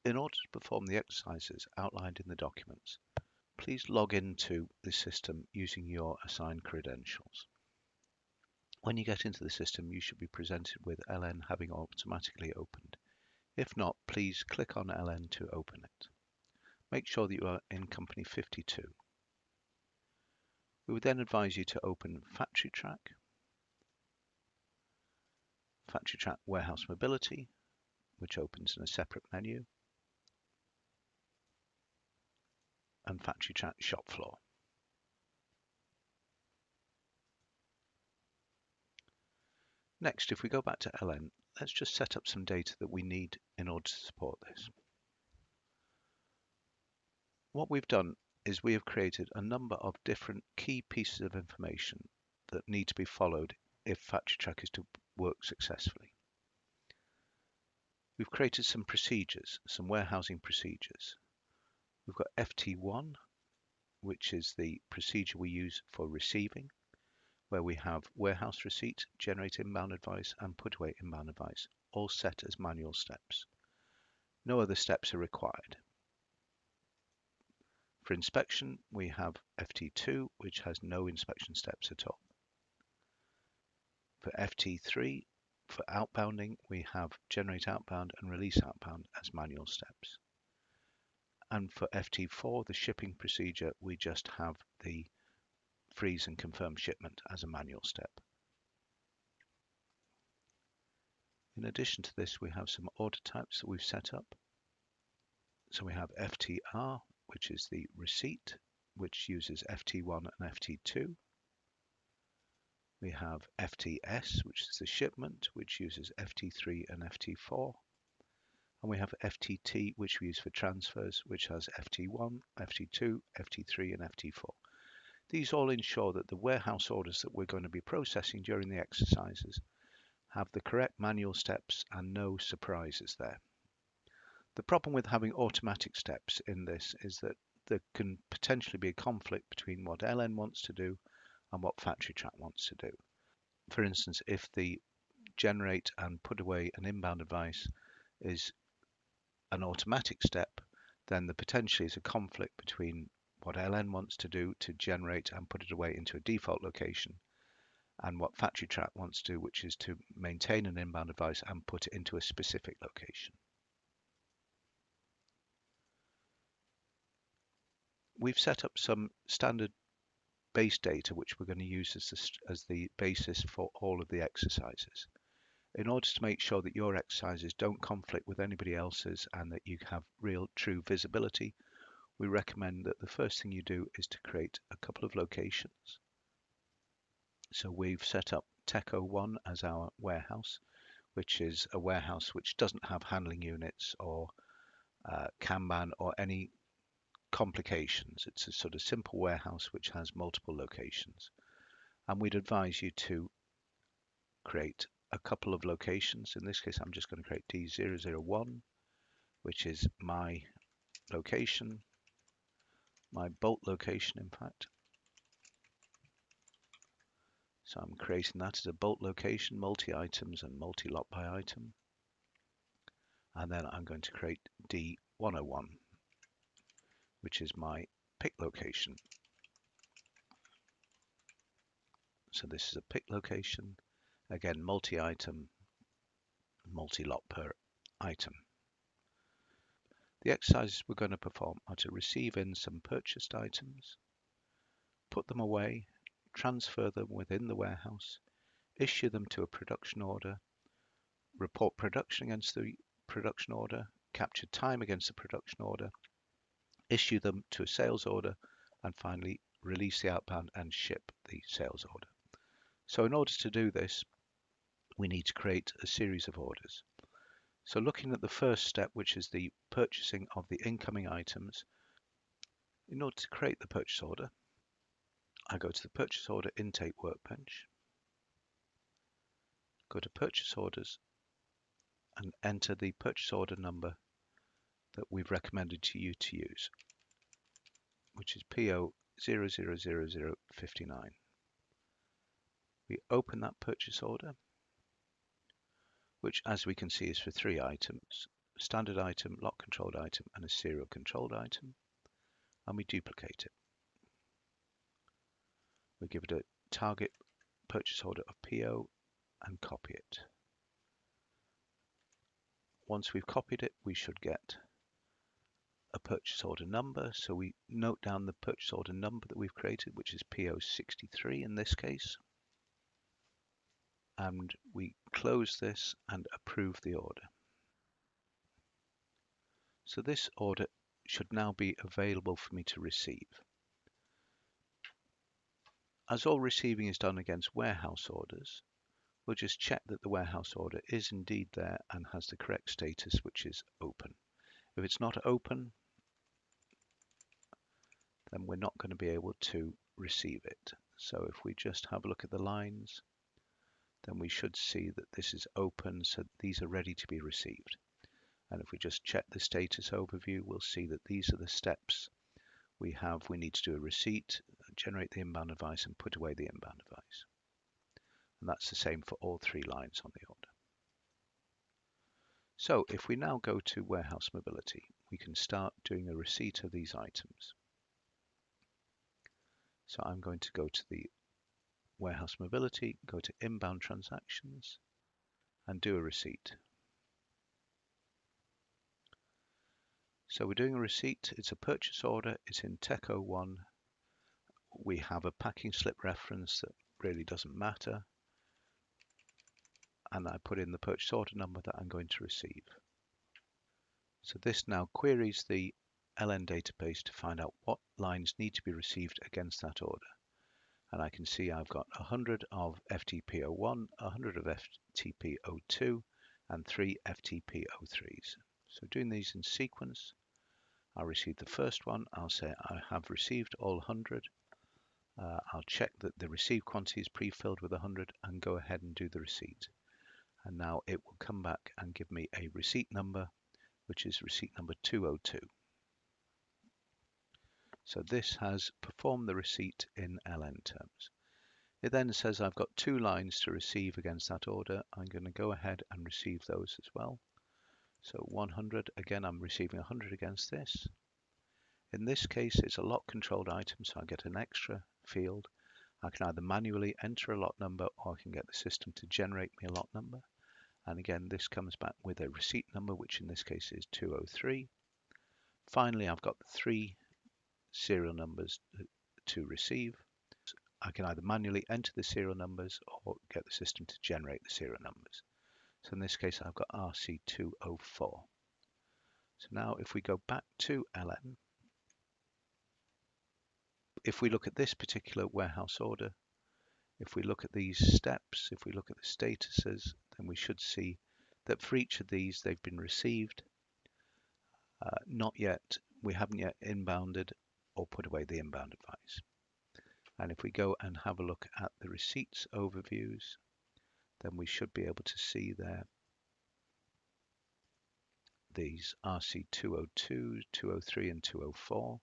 In order to perform the exercises outlined in the documents, please log into the system using your assigned credentials. When you get into the system, you should be presented with LN having automatically opened. If not, please click on LN to open it. Make sure that you are in company 52. We would then advise you to open Factory Track Warehouse Mobility, which opens in a separate menu, and Factory Track Shop Floor. Next, if we go back to LN, let's just set up some data that we need in order to support this. What we've done is we have created a number of different key pieces of information that need to be followed if Factory Track is to work successfully. We've created some procedures, some warehousing procedures. We've got FT1, which is the procedure we use for receiving, where we have warehouse receipt, generate inbound advice, and put away inbound advice, all set as manual steps. No other steps are required. For inspection, we have FT2, which has no inspection steps at all. For FT3, for outbounding, we have generate outbound and release outbound as manual steps. And for FT4, the shipping procedure, we just have the freeze and confirm shipment as a manual step. In addition to this, we have some order types that we've set up. So we have FTR, which is the receipt, which uses FT1 and FT2. We have FTS, which is the shipment, which uses FT3 and FT4. And we have FTT, which we use for transfers, which has FT1, FT2, FT3, and FT4. These all ensure that the warehouse orders that we're going to be processing during the exercises have the correct manual steps and no surprises there. The problem with having automatic steps in this is that there can potentially be a conflict between what LN wants to do and what Factory Track wants to do. For instance, if the generate and put away an inbound advice is an automatic step, then there potentially is a conflict between what LN wants to do to generate and put it away into a default location and what Factory Track wants to do, which is to maintain an inbound advice and put it into a specific location. We've set up some standard base data which we're going to use as the basis for all of the exercises. In order to make sure that your exercises don't conflict with anybody else's and that you have real true visibility, we recommend that the first thing you do is to create a couple of locations. So we've set up Techo 1 as our warehouse, which is a warehouse which doesn't have handling units or Kanban or any complications. It's a sort of simple warehouse which has multiple locations. And we'd advise you to create a couple of locations. In this case, I'm just going to create D001, which is my location, my bulk location, in fact. So I'm creating that as a bulk location, multi-items and multi-lot by item. And then I'm going to create D101, which is my pick location. So this is a pick location, again, multi-item, multi-lot per item. The exercises we're going to perform are to receive in some purchased items, put them away, transfer them within the warehouse, issue them to a production order, report production against the production order, capture time against the production order, issue them to a sales order, and finally release the outbound and ship the sales order. So in order to do this, we need to create a series of orders. So looking at the first step, which is the purchasing of the incoming items, in order to create the purchase order, I go to the purchase order intake workbench, go to purchase orders, and enter the purchase order number that we've recommended to you to use, which is PO 000059. We open that purchase order, which as we can see is for 3 items. standard item, lock controlled item, and a serial controlled item, and we duplicate it. We give it a target purchase order of PO and copy it. Once we've copied it, we should get a purchase order number. So we note down the purchase order number that we've created, which is PO63 in this case. And we close this and approve the order. So this order should now be available for me to receive. As all receiving is done against warehouse orders, we'll just check that the warehouse order is indeed there and has the correct status, which is open. If it's not open, then we're not going to be able to receive it. So if we just have a look at the lines, then we should see that this is open, so these are ready to be received. And if we just check the status overview, we'll see that these are the steps we have. We need to do a receipt, generate the inbound advice, and put away the inbound advice. And that's the same for all three lines on the order. So if we now go to warehouse mobility, we can start doing a receipt of these items. So I'm going to go to the warehouse mobility, go to inbound transactions, and do a receipt. So we're doing a receipt. It's a purchase order. It's in Tech 01. We have a packing slip reference that really doesn't matter. And I put in the purchase order number that I'm going to receive. So this now queries the LN database to find out what lines need to be received against that order. And I can see I've got 100 of FTP01, 100 of FTP02, and 3 FTP03s. So doing these in sequence, I'll receive the first one. I'll say I have received all 100. I'll check that the received quantity is pre-filled with 100 and go ahead and do the receipt. And now it will come back and give me a receipt number, which is receipt number 202. So this has performed the receipt in LN terms. It then says I've got 2 lines to receive against that order. I'm going to go ahead and receive those as well. So 100, again, I'm receiving 100 against this. In this case, it's a lot controlled item, so I get an extra field. I can either manually enter a lot number or I can get the system to generate me a lot number. And again, this comes back with a receipt number, which in this case is 203. Finally, I've got the 3 serial numbers to receive. I can either manually enter the serial numbers or get the system to generate the serial numbers. So in this case, I've got RC204. So now if we go back to LN, if we look at this particular warehouse order, if we look at these steps, if we look at the statuses, then we should see that for each of these, they've been received. Not yet, we haven't yet inbounded or put away the inbound advice. And if we go and have a look at the receipts overviews, then we should be able to see there these RC202, 203, and 204.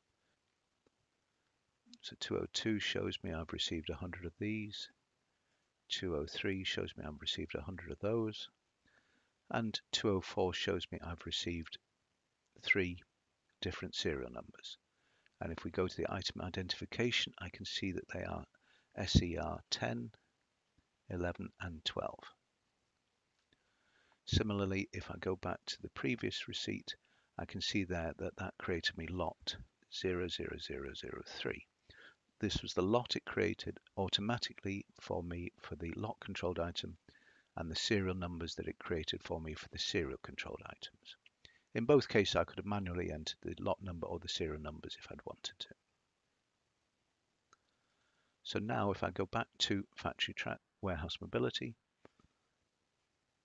So 202 shows me I've received 100 of these. 203 shows me I've received 100 of those. And 204 shows me I've received 3 different serial numbers. And if we go to the item identification, I can see that they are SER 10, 11, and 12. Similarly, if I go back to the previous receipt, I can see there that that created me lot 00003. This was the lot it created automatically for me for the lot controlled item and the serial numbers that it created for me for the serial controlled items. In both cases, I could have manually entered the lot number or the serial numbers if I'd wanted to. So now if I go back to factory track warehouse mobility,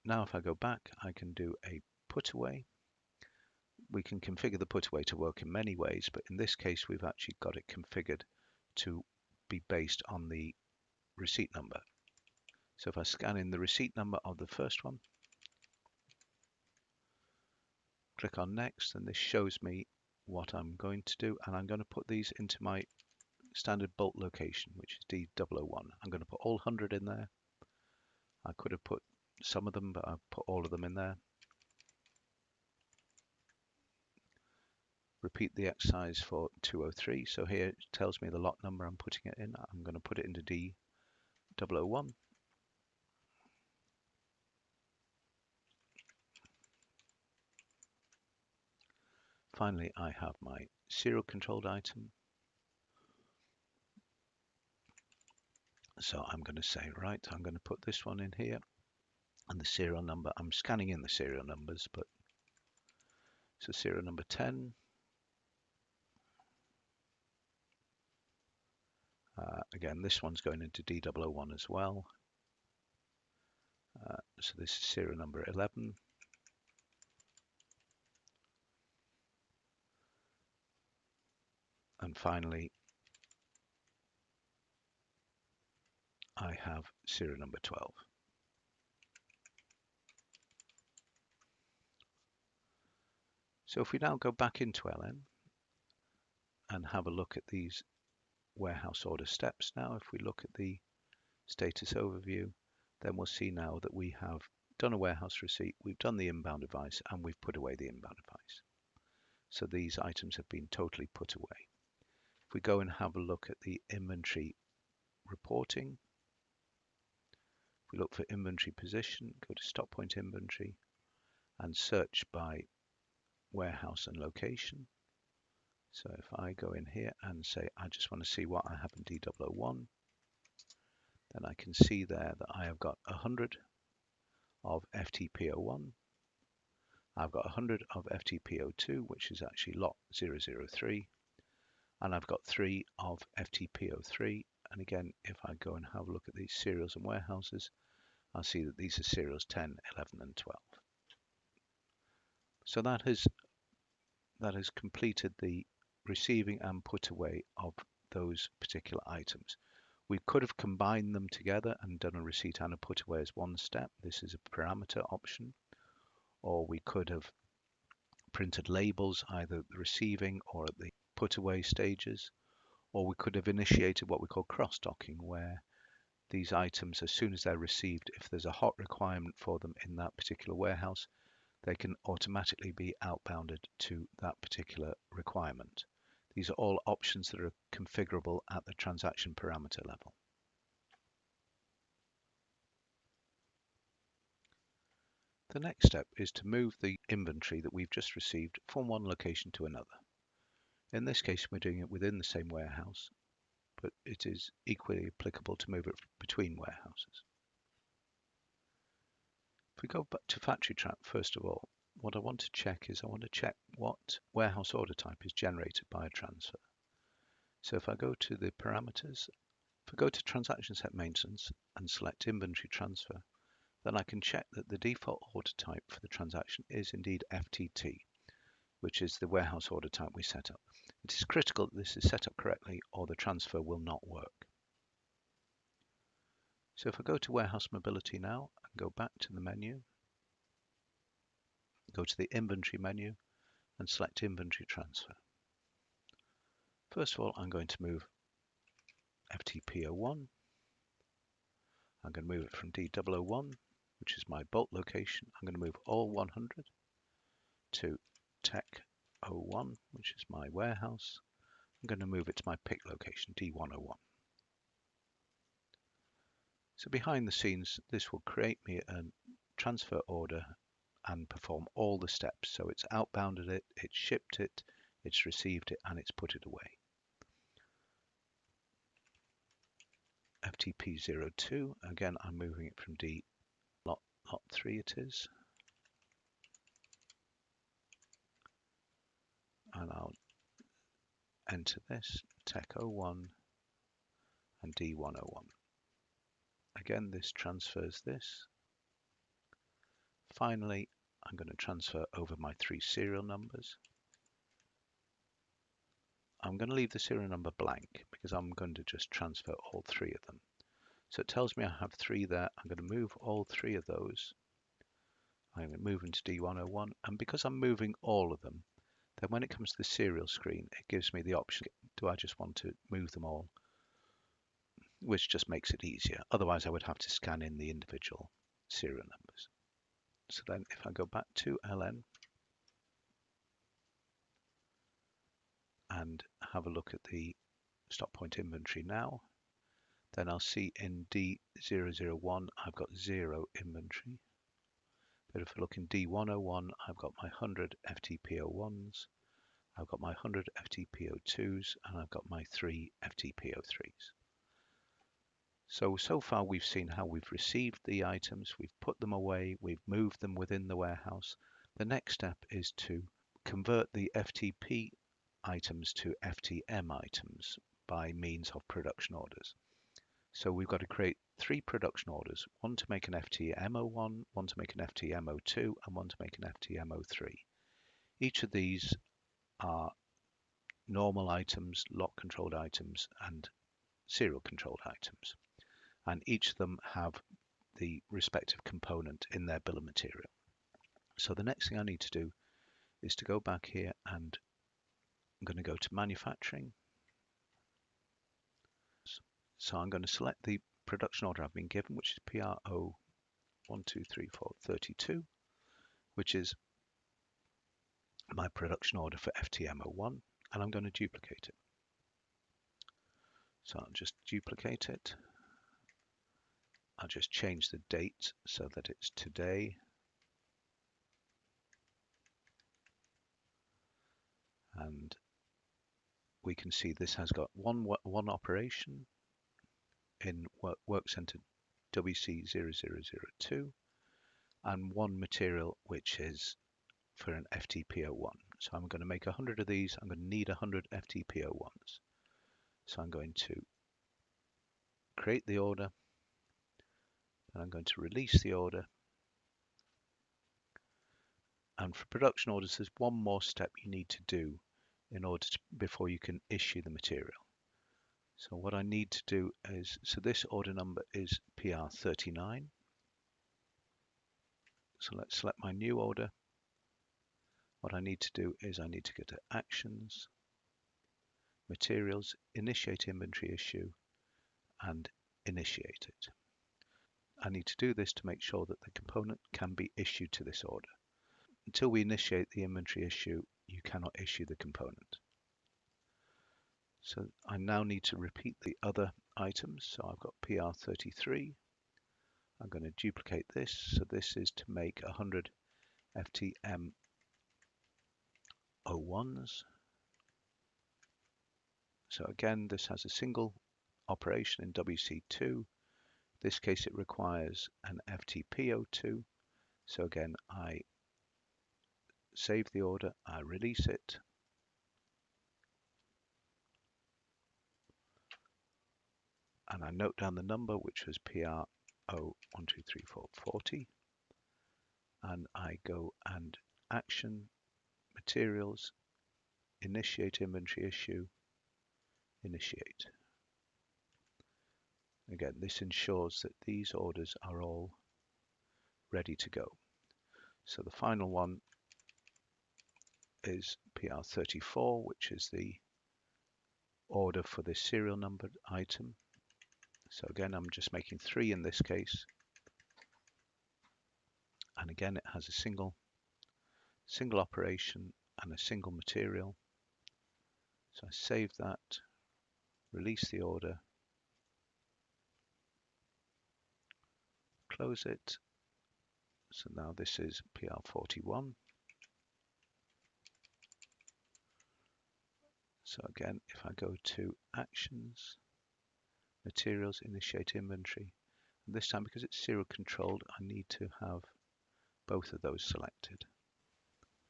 now if I go back, I can do a put away. We can configure the put away to work in many ways, but in this case, we've actually got it configured to be based on the receipt number. So if I scan in the receipt number of the first one, click on next, and this shows me what I'm going to do, and I'm going to put these into my standard bulk location, which is D001. I'm going to put all 100 in there. I could have put some of them, but I've put all of them in there. repeat the exercise for 203. So here it tells me the lot number I'm putting it in. I'm going to put it into D001. Finally, I have my serial controlled item. So I'm going to say, right, I'm going to put this one in here, and the serial number, I'm scanning in the serial numbers, but so serial number 10. Again, this one's going into D001 as well. So this is serial number 11. And finally, I have serial number 12. So if we now go back into LN and have a look at these warehouse order steps now, if we look at the status overview, then we'll see now that we have done a warehouse receipt, we've done the inbound device, and we've put away the inbound device. So these items have been totally put away. If we go and have a look at the inventory reporting, if we look for inventory position, go to stop point inventory and search by warehouse and location. So if I go in here and say I just want to see what I have in D001, then I can see there that I have got 100 of FTP01. I've got 100 of FTP02, which is actually lot 003, and I've got 3 of FTP03. And again, if I go and have a look at these serials and warehouses, I'll see that these are serials 10, 11, and 12. So that has completed the receiving and put away of those particular items. We could have combined them together and done a receipt and a put away as one step. This is a parameter option. Or we could have printed labels either at the receiving or at the put away stages. Or we could have initiated what we call cross-docking, where these items, as soon as they're received, if there's a hot requirement for them in that particular warehouse, they can automatically be outbounded to that particular requirement. These are all options that are configurable at the transaction parameter level. The next step is to move the inventory that we've just received from one location to another. In this case, we're doing it within the same warehouse, but it is equally applicable to move it between warehouses. If we go back to factory trap, first of all, what I want to check is I want to check what warehouse order type is generated by a transfer. So if I go to the parameters, if I go to transaction set maintenance and select inventory transfer, then I can check that the default order type for the transaction is indeed FTT, which is the warehouse order type we set up. It is critical that this is set up correctly or the transfer will not work. So if I go to warehouse mobility now and go back to the menu, go to the inventory menu and select inventory transfer. First of all, I'm going to move FTP01. I'm going to move it from D001, which is my bulk location. I'm going to move all 100 to Tech01, which is my warehouse. I'm going to move it to my pick location, D101. So behind the scenes, this will create me a transfer order and perform all the steps. So it's outbounded it, it's shipped it, it's received it, and it's put it away. FTP02, again, I'm moving it from D lot 3 it is. And I'll enter this, Tech01 and D101. Again, this transfers this. Finally, I'm going to transfer over my 3 serial numbers. I'm going to leave the serial number blank because I'm going to just transfer all 3 of them. So it tells me I have 3 there. I'm going to move all 3 of those. I'm going to move into D101, and because I'm moving all of them, then when it comes to the serial screen, it gives me the option, do I just want to move them all? Which just makes it easier. Otherwise, I would have to scan in the individual serial numbers. So then if I go back to LN, and have a look at the stock point inventory now, then I'll see in D001 I've got 0 inventory. But if I look in D101, I've got my 100 FTP01s, I've got my 100 FTP02s, and I've got my 3 FTP03s. So far we've seen how we've received the items, we've put them away, we've moved them within the warehouse. The next step is to convert the FTP items to FTM items by means of production orders. So we've got to create 3 production orders, one to make an FTM01, one to make an FTM02, and one to make an FTM03. Each of these are normal items, lot controlled items, and serial controlled items. And each of them have the respective component in their bill of material. So the next thing I need to do is to go back here, and I'm going to go to manufacturing. So I'm going to select the production order I've been given, which is PRO 123432, which is my production order for FTM01, and I'm going to duplicate it. So I'll just duplicate it. I'll just change the date so that it's today. And we can see this has got one operation in work center WC0002 and one material which is for an FTP01. So I'm going to make 100 of these. I'm going to need 100 FTP01s. So I'm going to create the order, and I'm going to release the order. And for production orders, there's one more step you need to do in order to, before you can issue the material. So what I need to do is, so this order number is PR39. So let's select my new order. What I need to do is I need to go to Actions, Materials, Initiate Inventory Issue, and Initiate it. I need to do this to make sure that the component can be issued to this order. Until we initiate the inventory issue, you cannot issue the component. So I now need to repeat the other items. So I've got PR33. I'm going to duplicate this. So this is to make 100 FTM01s. So again, this has a single operation in WC2. In this case, it requires an FTP02. So again, I save the order, I release it. And I note down the number, which was PR012340. And I go and Action, Materials, Initiate Inventory Issue, Initiate. Again, this ensures that these orders are all ready to go. So the final one is PR34, which is the order for this serial numbered item. So again, I'm just making 3 in this case. And again, it has a single operation and a single material. So I save that, release the order, close it. So now this is PR41. So again, if I go to Actions, Materials, Initiate Inventory, and this time because it's serial controlled, I need to have both of those selected.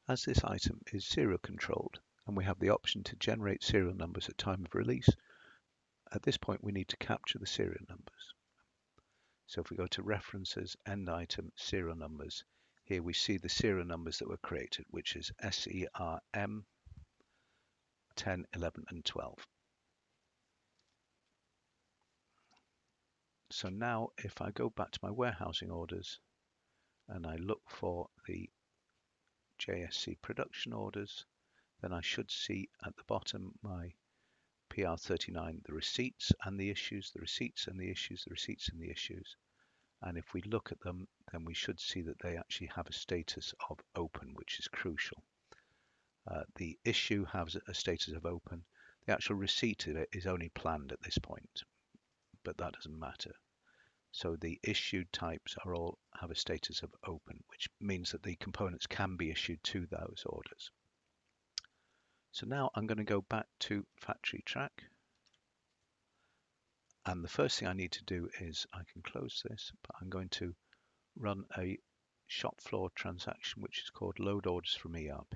As this item is serial controlled and we have the option to generate serial numbers at time of release, at this point we need to capture the serial numbers. So if we go to References, End Item, Serial Numbers, here we see the serial numbers that were created, which is SERM 10, 11, and 12. So now if I go back to my warehousing orders and I look for the JSC production orders, then I should see at the bottom my PR39, the receipts and the issues, the receipts and the issues, the receipts and the issues. And if we look at them, then we should see that they actually have a status of open, which is crucial. The issue has a status of open. The actual receipt of it is only planned at this point, but that doesn't matter. So the issued types are all have a status of open, which means that the components can be issued to those orders. So now I'm going to go back to factory track. And the first thing I need to do is I can close this, but I'm going to run a shop floor transaction, which is called load orders from ERP.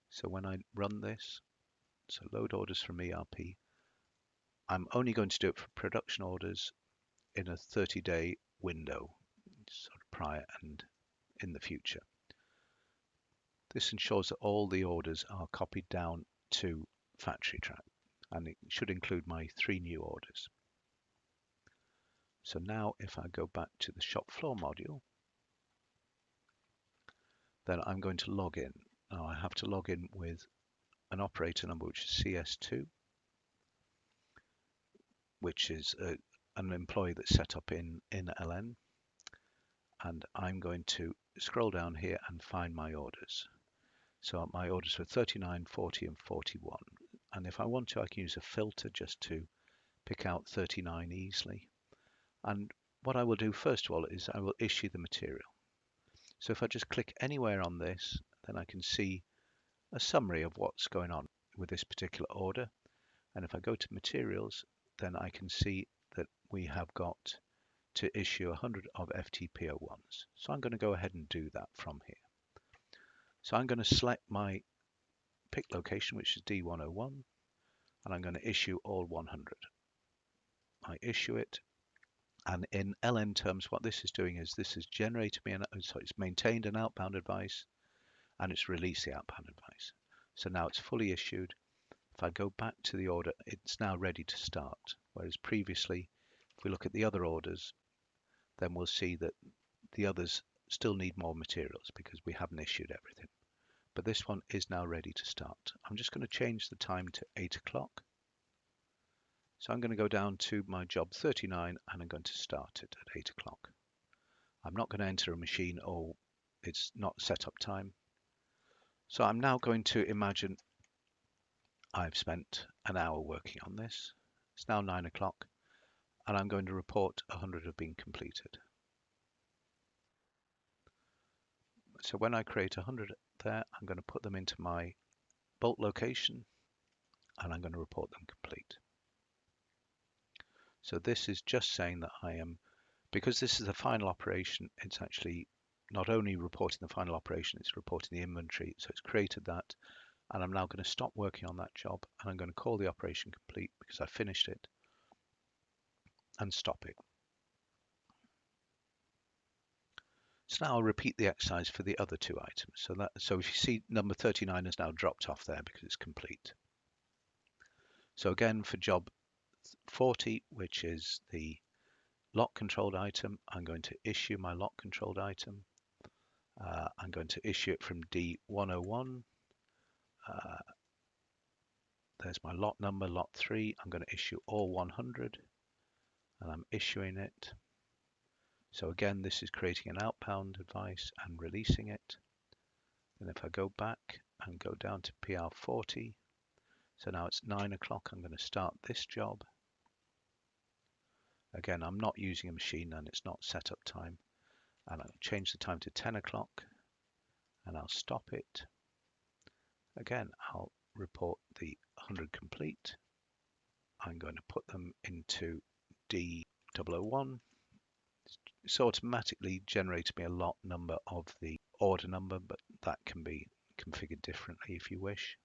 So when I run this, so load orders from ERP, I'm only going to do it for production orders in a 30-day window, sort of prior and in the future. This ensures that all the orders are copied down to factory track, and it should include my 3 new orders. So now if I go back to the shop floor module, then I'm going to log in. Now I have to log in with an operator number, which is CS2, which is an employee that's set up in LN. And I'm going to scroll down here and find my orders. So my orders were 39, 40 and 41. And if I want to, I can use a filter just to pick out 39 easily. And what I will do first of all is I will issue the material. So if I just click anywhere on this, then I can see a summary of what's going on with this particular order. And if I go to materials, then I can see that we have got to issue 100 of FTPO1s. So I'm going to go ahead and do that from here. So I'm going to select my pick location, which is D101, and I'm going to issue all 100. I issue it, and in LN terms, what this is doing is this is generated me it's maintained an outbound advice, and it's released the outbound advice. So now it's fully issued. If I go back to the order, it's now ready to start. Whereas previously, if we look at the other orders, then we'll see that the others still need more materials because we haven't issued everything. But this one is now ready to start. I'm just going to change the time to 8 o'clock. So I'm going to go down to my job 39 and I'm going to start it at 8 o'clock. I'm not going to enter a machine or it's not set up time. So I'm now going to imagine I've spent an hour working on this. It's now 9 o'clock and I'm going to report 100 have been completed. So when I create 100 there, I'm going to put them into my bulk location and I'm going to report them complete. So this is just saying that I am, because this is the final operation, it's actually not only reporting the final operation, it's reporting the inventory. So it's created that, and I'm now going to stop working on that job and I'm going to call the operation complete because I finished it and stop it. So now I'll repeat the exercise for the other 2 items. So if you see number 39 has now dropped off there because it's complete. So again for job 40, which is the lock controlled item, I'm going to issue my lock controlled item. I'm going to issue it from D101. There's my lot number, lot 3. I'm going to issue all 100 and I'm issuing it. So again, this is creating an outbound advice and releasing it. And if I go back and go down to PR40, so now it's 9 o'clock, I'm going to start this job. Again, I'm not using a machine and it's not setup time. And I'll change the time to 10 o'clock and I'll stop it. Again, I'll report the 100 complete. I'm going to put them into D001. It's automatically generated me a lot number of the order number, but that can be configured differently if you wish.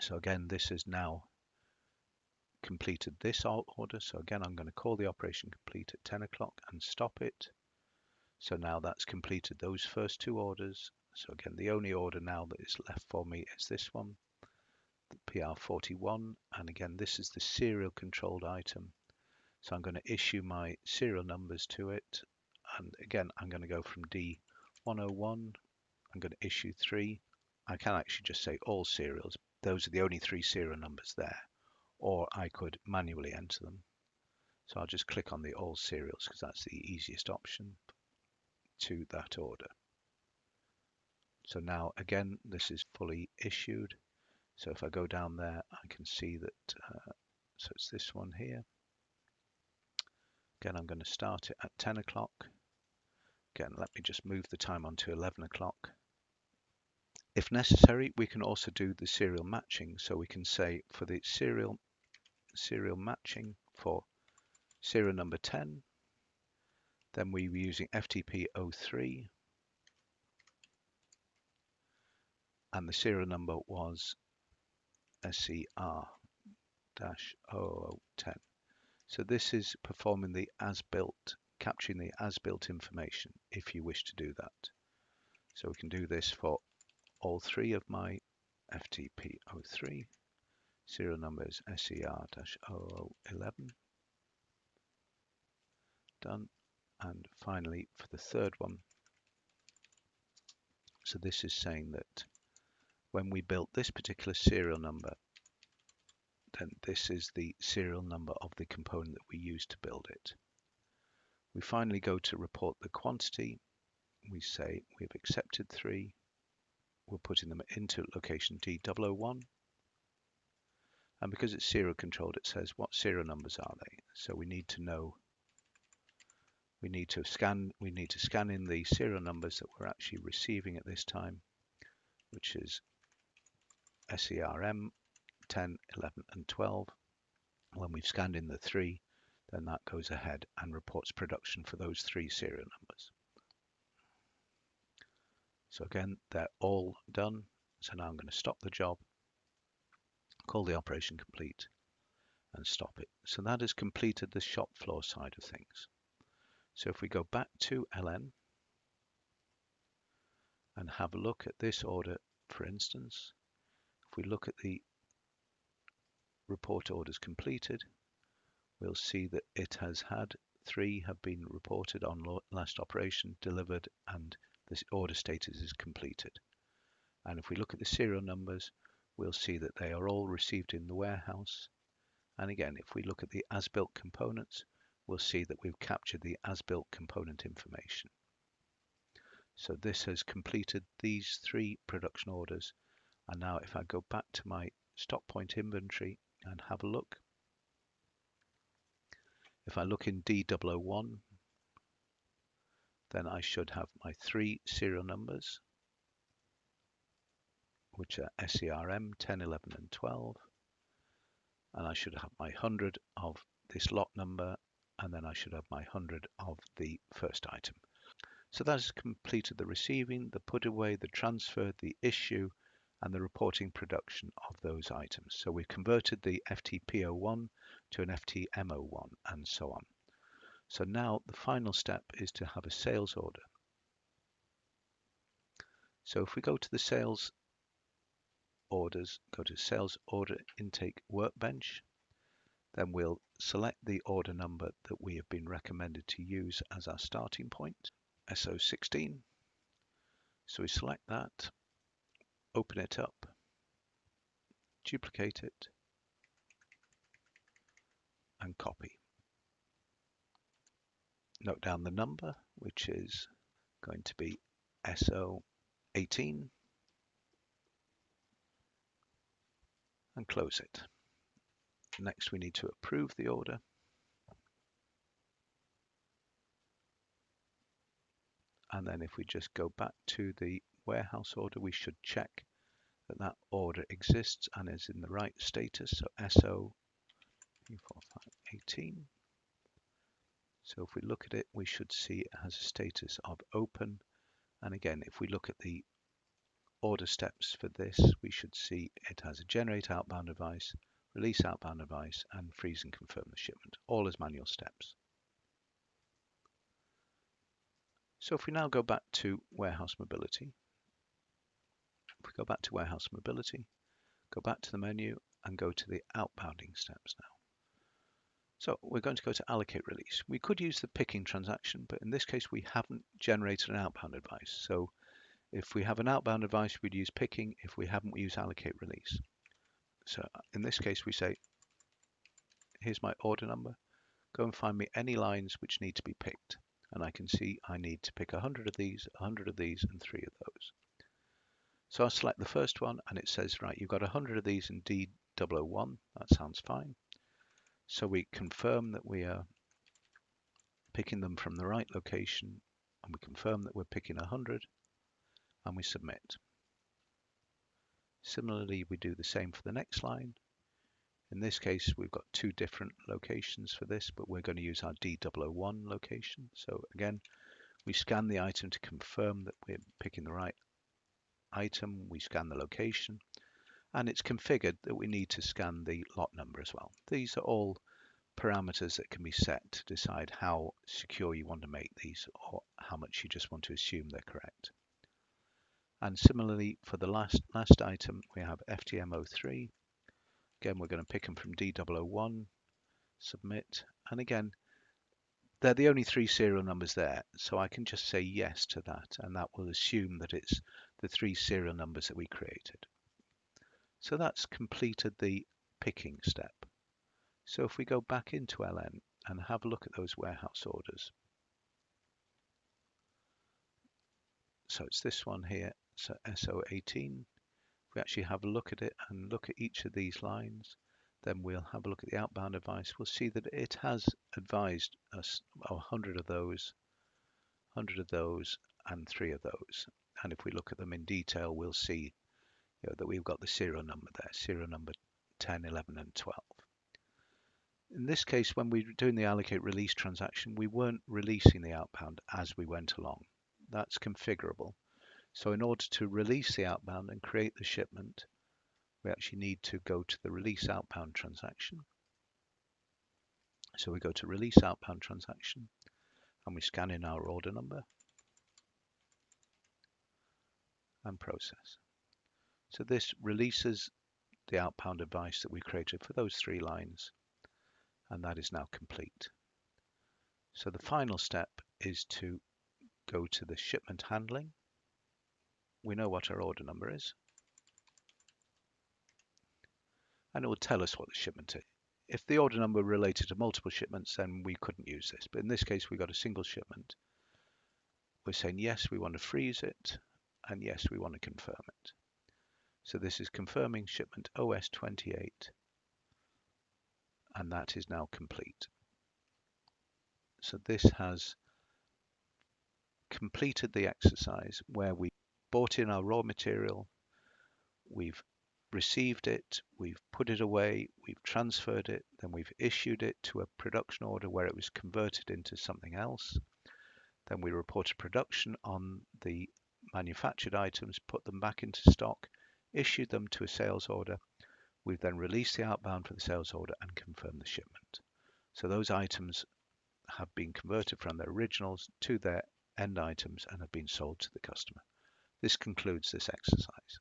So again, this is now completed this order. So again, I'm going to call the operation complete at 10 o'clock and stop it. So now that's completed those first 2 orders. So again, the only order now that is left for me is this one, the PR41. And again, this is the serial controlled item. So I'm going to issue my serial numbers to it. And again, I'm going to go from D101. I'm going to issue 3. I can actually just say all serials. Those are the only 3 serial numbers there. Or I could manually enter them. So I'll just click on the all serials because that's the easiest option to that order. So now again, this is fully issued. So if I go down there, I can see that, so it's this one here. Again, I'm going to start it at 10 o'clock. Again, let me just move the time on to 11 o'clock. If necessary, we can also do the serial matching. So we can say for the serial matching for serial number 10, then we were using FTP03, and the serial number was SCR-0010. So this is performing the as-built, capturing the as-built information if you wish to do that. So we can do this for all three of my FTP03. Serial number is SCR-0011. Done. And finally, for the third one, so this is saying that when we built this particular serial number, then this is the serial number of the component that we used to build it. We finally go to report the quantity. We say we've accepted 3. We're putting them into location D001. And because it's serial controlled, it says what serial numbers are they. So we need to know, we need to scan in the serial numbers that we're actually receiving at this time, which is SERM 10, 11 and 12. When we've scanned in the 3, then that goes ahead and reports production for those 3 serial numbers. So again, they're all done. So now I'm going to stop the job, call the operation complete, and stop it. So that has completed the shop floor side of things. So if we go back to LN and have a look at this order, for instance, if we look at the report orders completed, we'll see that it has had 3 have been reported on last operation, delivered, and this order status is completed. And if we look at the serial numbers, we'll see that they are all received in the warehouse. And again, if we look at the as-built components, we'll see that we've captured the as-built component information. So this has completed these 3 production orders. And now if I go back to my stock point inventory and have a look, if I look in D001, then I should have my 3 serial numbers, which are SERM 10, 11 and 12. And I should have my 100 of this lot number, and then I should have my 100 of the first item. So that has completed the receiving, the put away, the transfer, the issue, and the reporting production of those items. So we've converted the FTP01 to an FTM01 and so on. So now the final step is to have a sales order. So if we go to the sales orders, go to sales order intake workbench, then we'll select the order number that we have been recommended to use as our starting point, SO16. So we select that, open it up, duplicate it, and copy. Note down the number, which is going to be SO18, and close it. Next, we need to approve the order. And then if we just go back to the warehouse order, we should check that that order exists and is in the right status. So SO34518. So if we look at it, we should see it has a status of open. And again, if we look at the order steps for this, we should see it has a generate outbound advice, release outbound advice, and freeze and confirm the shipment, all as manual steps. So if we now go back to warehouse mobility, if we go back to warehouse mobility, go back to the menu and go to the outbounding steps now. So we're going to go to allocate release. We could use the picking transaction, but in this case we haven't generated an outbound advice. So if we have an outbound advice, we'd use picking. If we haven't, we use allocate release. So in this case, we say, here's my order number. Go and find me any lines which need to be picked. And I can see I need to pick 100 of these, 100 of these, and 3 of those. So I'll select the first one and it says, right, you've got 100 of these in D001. That sounds fine. So we confirm that we are picking them from the right location, and we confirm that we're picking 100, and we submit. Similarly, we do the same for the next line. In this case, we've got two different locations for this, but we're going to use our D001 location. So again, we scan the item to confirm that we're picking the right item. We scan the location, and it's configured that we need to scan the lot number as well. These are all parameters that can be set to decide how secure you want to make these or how much you just want to assume they're correct. And similarly, for the last item, we have FTM03. Again, we're going to pick them from D001, submit, and again, they're the only three serial numbers there, so I can just say yes to that, and that will assume that it's the three serial numbers that we created. So that's completed the picking step. So if we go back into LN and have a look at those warehouse orders. So it's this one here, so SO18. If we actually have a look at it and look at each of these lines, then we'll have a look at the outbound advice. We'll see that it has advised us 100 of those, and 3 of those. And if we look at them in detail, we'll see that we've got the serial number there, serial number 10, 11, and 12. In this case, when we were doing the allocate release transaction, we weren't releasing the outbound as we went along. That's configurable. So in order to release the outbound and create the shipment, we actually need to go to the release outbound transaction. So we go to release outbound transaction and we scan in our order number and process. So this releases the outbound advice that we created for those 3 lines, and that is now complete. So the final step is to go to the shipment handling. We know what our order number is, and it will tell us what the shipment is. If the order number related to multiple shipments, then we couldn't use this. But in this case, we got a single shipment. We're saying yes, we want to freeze it, and yes, we want to confirm it. So this is confirming shipment OS28, and that is now complete. So this has completed the exercise where we bought in our raw material, we've received it, we've put it away, we've transferred it, then we've issued it to a production order where it was converted into something else. Then we reported production on the manufactured items, put them back into stock, issued them to a sales order. We've then released the outbound for the sales order and confirmed the shipment. So those items have been converted from their originals to their end items and have been sold to the customer. This concludes this exercise.